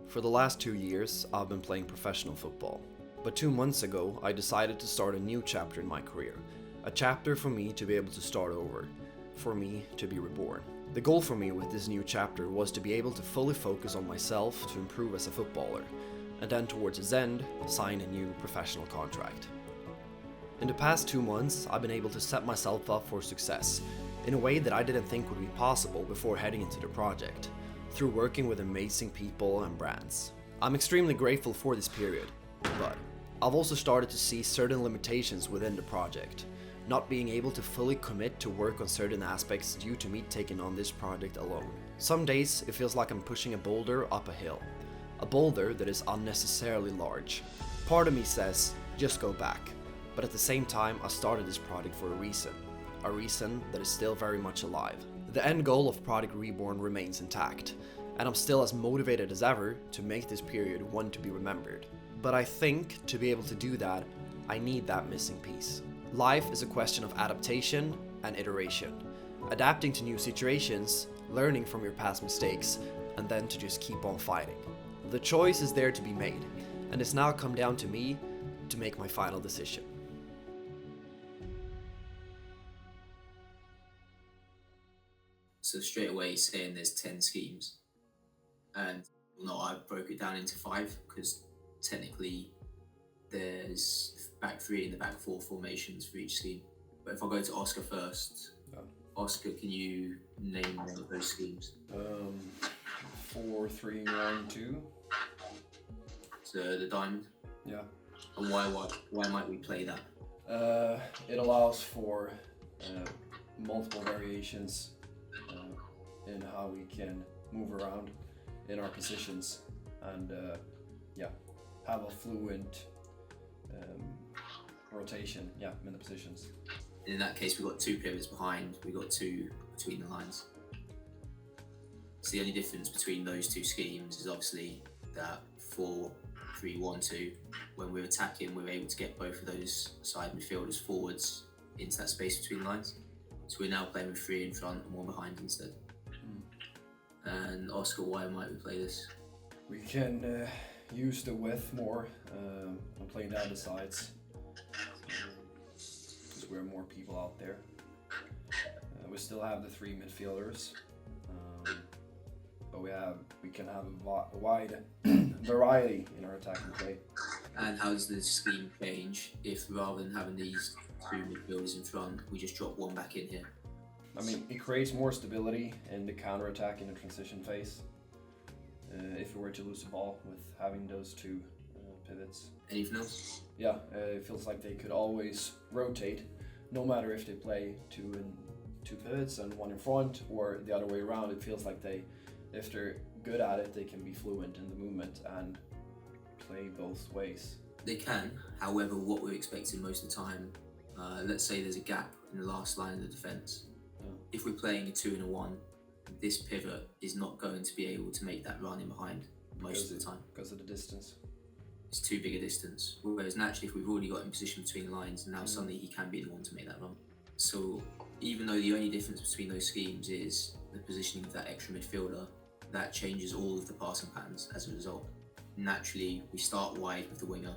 For the last 2 years, I've been playing professional football. But 2 months ago, I decided to start a new chapter in my career. A chapter for me to be able to start over. For me to be reborn. The goal for me with this new chapter was to be able to fully focus on myself to improve as a footballer. And then towards its end, sign a new professional contract. In the past 2 months, I've been able to set myself up for success in a way that I didn't think would be possible before heading into the project, through working with amazing people and brands. I'm extremely grateful for this period, but I've also started to see certain limitations within the project, not being able to fully commit to work on certain aspects due to me taking on this project alone. Some days it feels like I'm pushing a boulder up a hill, a boulder that is unnecessarily large. Part of me says, just go back, but at the same time I started this project for a reason that is still very much alive. The end goal of Project Reborn remains intact, and I'm still as motivated as ever to make this period one to be remembered. But I think to be able to do that, I need that missing piece. Life is a question of adaptation and iteration. Adapting to new situations, learning from your past mistakes, and then to just keep on fighting. The choice is there to be made, and it's now come down to me to make my final decision. So straight away saying there's 10 schemes, and I broke it down into 5 because technically there's back 3 and the back 4 formations for each scheme. But if I go to Oscar first, Oscar, can you name one of those schemes? 4-3-1-2. So the diamond. Yeah. And why might we play that? It allows for multiple variations in how we can move around in our positions and have a fluent rotation in the positions. In that case, we've got 2 pivots behind, we've got 2 between the lines. So the only difference between those 2 schemes is obviously that 4-3-1-2, when we're attacking, we're able to get both of those side midfielders forwards into that space between lines. So we're now playing with 3 in front and 1 behind instead. And Oscar, why might we play this? We can use the width more and playing down the sides because we're more people out there. We still have the 3 midfielders, but we can have a wide variety in our attacking play. And how does the scheme change if rather than having these 2 midfielders in front, we just drop 1 back in here? I mean, it creates more stability in the counter-attack in the transition phase if we were to lose the ball with having those 2 pivots. Anything else? Yeah, it feels like they could always rotate, no matter if they play 2 pivots and 1 in front or the other way around. It feels like if they're good at it, they can be fluent in the movement and play both ways. They can, however, what we're expecting most of the time, let's say there's a gap in the last line of the defence. If we're playing a 2 and a 1, this pivot is not going to be able to make that run in behind most of the time. Because of the distance. It's too big a distance. Whereas naturally, if we've already got in position between the lines, now suddenly he can be the one to make that run. So even though the only difference between those schemes is the positioning of that extra midfielder, that changes all of the passing patterns as a result. Naturally, we start wide with the winger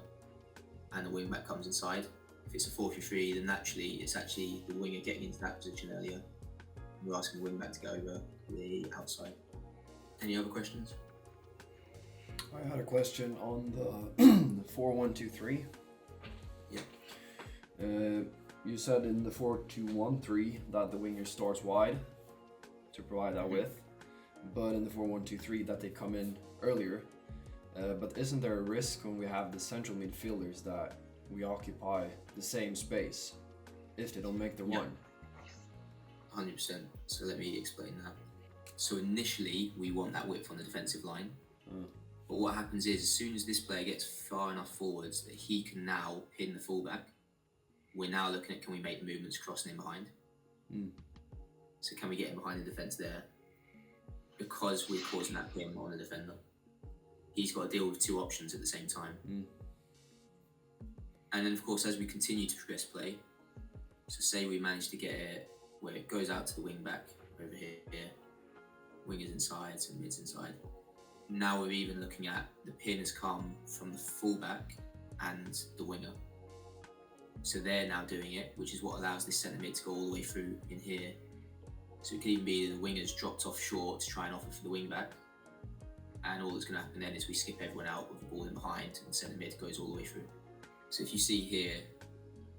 and the wing back comes inside. If it's a 4-3-3, then naturally it's actually the winger getting into that position earlier. We're asking the wing back to go over the outside. Any other questions? I had a question on the 4-1-2-3. Yeah. You said in the 4-2-1-3 that the winger starts wide to provide that width, but in the 4-1-2-3 that they come in earlier. But isn't there a risk when we have the central midfielders that we occupy the same space if they don't make the run? 100%. So let me explain that. So initially, we want that width on the defensive line. But what happens is, as soon as this player gets far enough forwards that he can now pin the fullback, we're now looking at, can we make the movements crossing in behind? So can we get in behind the defence there? Because we're causing that pin on the defender. He's got to deal with 2 options at the same time. And then of course, as we continue to progress play, so say we manage to get it where it goes out to the wing back over here, wingers inside, so mids inside. Now we're even looking at the pin has come from the fullback and the winger. So they're now doing it, which is what allows this centre mid to go all the way through in here. So it could even be the winger's dropped off short to try and offer for the wing back. And all that's going to happen then is we skip everyone out with the ball in behind and centre mid goes all the way through. So if you see here,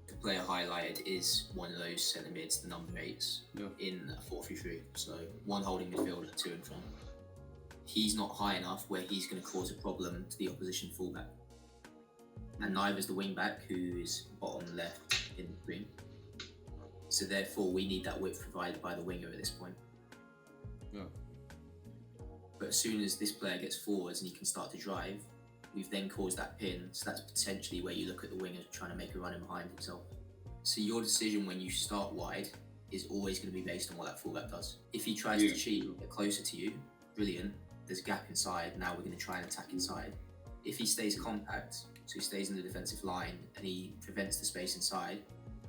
the player highlighted is one of those centre mids, the number 8s, in a 4-3-3. So one holding midfielder, 2 in front. He's not high enough where he's going to cause a problem to the opposition fullback. And neither is the wing back, who is bottom left in the wing. So therefore, we need that width provided by the winger at this point. Yeah. But as soon as this player gets forwards and he can start to drive, we've then caused that pin. So that's potentially where you look at the winger trying to make a run in behind himself. So your decision when you start wide is always going to be based on what that fullback does. If he tries to cheat and get closer to you, brilliant. There's a gap inside. Now we're going to try and attack inside. If he stays compact, so he stays in the defensive line and he prevents the space inside,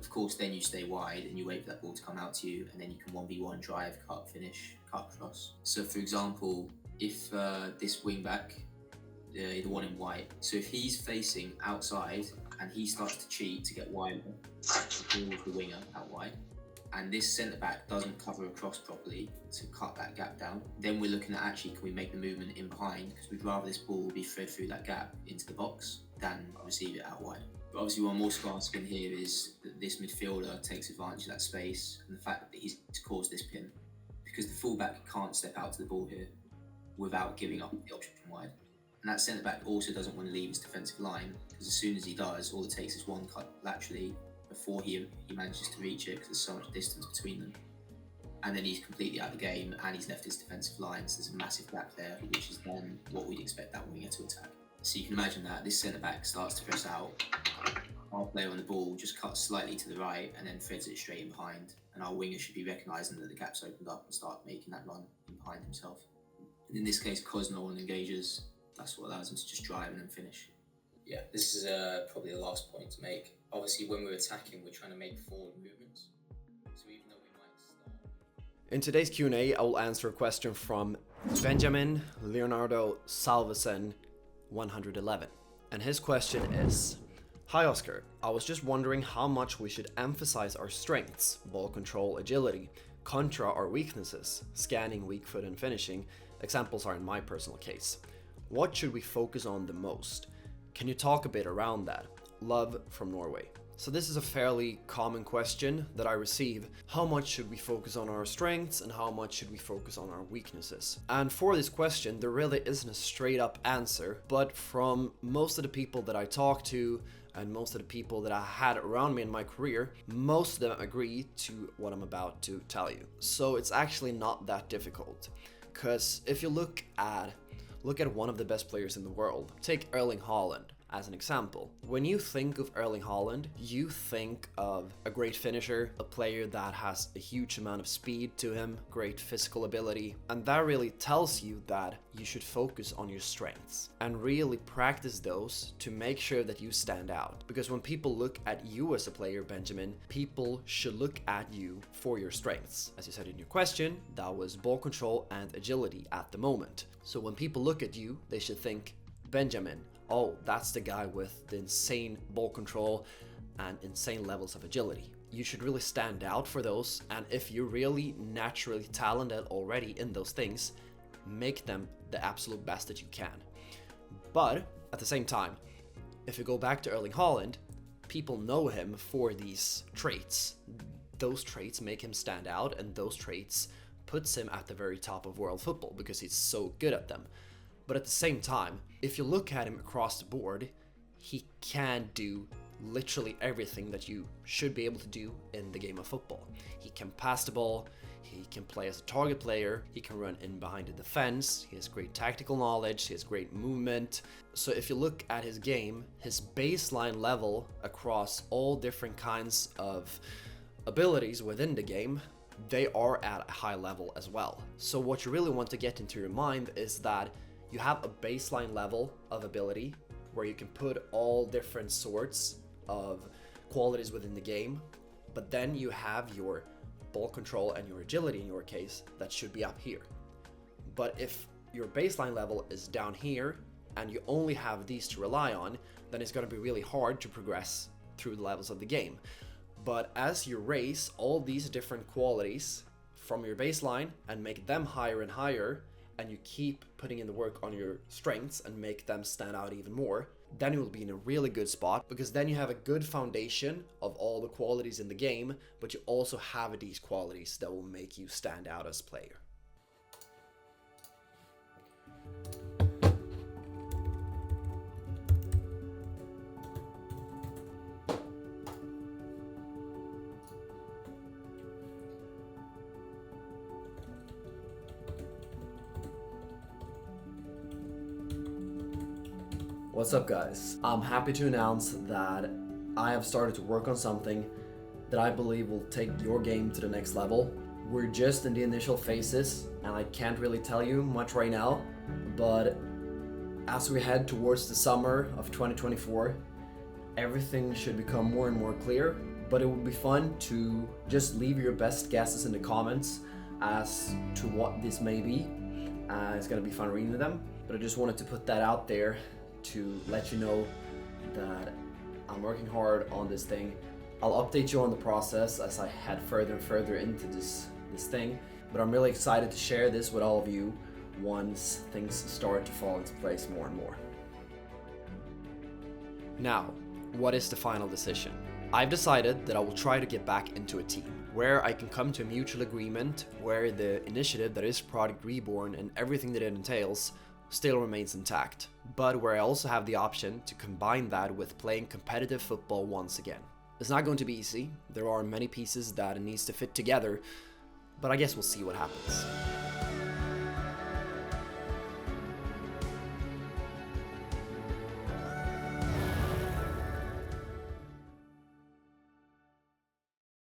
of course, then you stay wide and you wait for that ball to come out to you, and then you can 1v1 drive, cut, finish, cut, cross. So for example, if this wing back, the one in white, so if he's facing outside and he starts to cheat to get wider, with the winger out wide, and this centre back doesn't cover across properly to cut that gap down, then we're looking at actually can we make the movement in behind, because we'd rather this ball be fed through that gap into the box than receive it out wide. But obviously one more scarce skin here is that this midfielder takes advantage of that space and the fact that he's caused this pin, because the fullback can't step out to the ball here without giving up the option from wide. And that centre back also doesn't want to leave his defensive line, because as soon as he does, all it takes is one cut laterally before he manages to reach it, because there's so much distance between them. And then he's completely out of the game and he's left his defensive line, so there's a massive gap there, which is then what we'd expect that winger to attack. So you can imagine that this centre back starts to press out, our player on the ball just cuts slightly to the right and then threads it straight in behind, and our winger should be recognising that the gap's opened up and start making that run in behind himself. And in this case, because no one engages, that's what allows him to just drive and then finish. Yeah, this is probably the last point to make. Obviously, when we're attacking, we're trying to make forward movements. So even though we might start... In today's Q&A, I will answer a question from Benjamin Leonardo Salvesen 111. And his question is, "Hi Oscar, I was just wondering how much we should emphasize our strengths, ball control, agility, contra our weaknesses, scanning, weak foot and finishing. Examples are in my personal case. What should we focus on the most? Can you talk a bit around that? Love from Norway." So this is a fairly common question that I receive. How much should we focus on our strengths and how much should we focus on our weaknesses? And for this question, there really isn't a straight up answer, but from most of the people that I talk to and most of the people that I had around me in my career, most of them agree to what I'm about to tell you. So it's actually not that difficult, because if you look at one of the best players in the world, take Erling Haaland as an example. When you think of Erling Haaland, you think of a great finisher, a player that has a huge amount of speed to him, great physical ability, and that really tells you that you should focus on your strengths and really practice those to make sure that you stand out. Because when people look at you as a player, Benjamin, people should look at you for your strengths. As you said in your question, that was ball control and agility at the moment. So when people look at you, they should think, Benjamin, oh, that's the guy with the insane ball control and insane levels of agility. You should really stand out for those, and if you're really naturally talented already in those things, make them the absolute best that you can. But at the same time, if you go back to Erling Haaland, people know him for these traits. Those traits make him stand out, and those traits puts him at the very top of world football because he's so good at them. But at the same time, if you look at him across the board, he can do literally everything that you should be able to do in the game of football. He can pass the ball, he can play as a target player, he can run in behind the defense, he has great tactical knowledge, he has great movement. So if you look at his game, his baseline level across all different kinds of abilities within the game, they are at a high level as well. So what you really want to get into your mind is that you have a baseline level of ability where you can put all different sorts of qualities within the game, but then you have your ball control and your agility in your case that should be up here. But if your baseline level is down here and you only have these to rely on, then it's going to be really hard to progress through the levels of the game. But as you raise all these different qualities from your baseline and make them higher and higher, and you keep putting in the work on your strengths and make them stand out even more, then you will be in a really good spot, because then you have a good foundation of all the qualities in the game, but you also have these qualities that will make you stand out as a player. What's up, guys? I'm happy to announce that I have started to work on something that I believe will take your game to the next level. We're just in the initial phases and I can't really tell you much right now, but as we head towards the summer of 2024, everything should become more and more clear, but it would be fun to just leave your best guesses in the comments as to what this may be. It's gonna be fun reading them, but I just wanted to put that out there to let you know that I'm working hard on this thing. I'll update you on the process as I head further and further into this thing, but I'm really excited to share this with all of you once things start to fall into place more and more. Now, what is the final decision? I've decided that I will try to get back into a team where I can come to a mutual agreement, where the initiative that is Project Reborn and everything that it entails still remains intact, but where I also have the option to combine that with playing competitive football once again. It's not going to be easy, there are many pieces that it needs to fit together, but I guess we'll see what happens.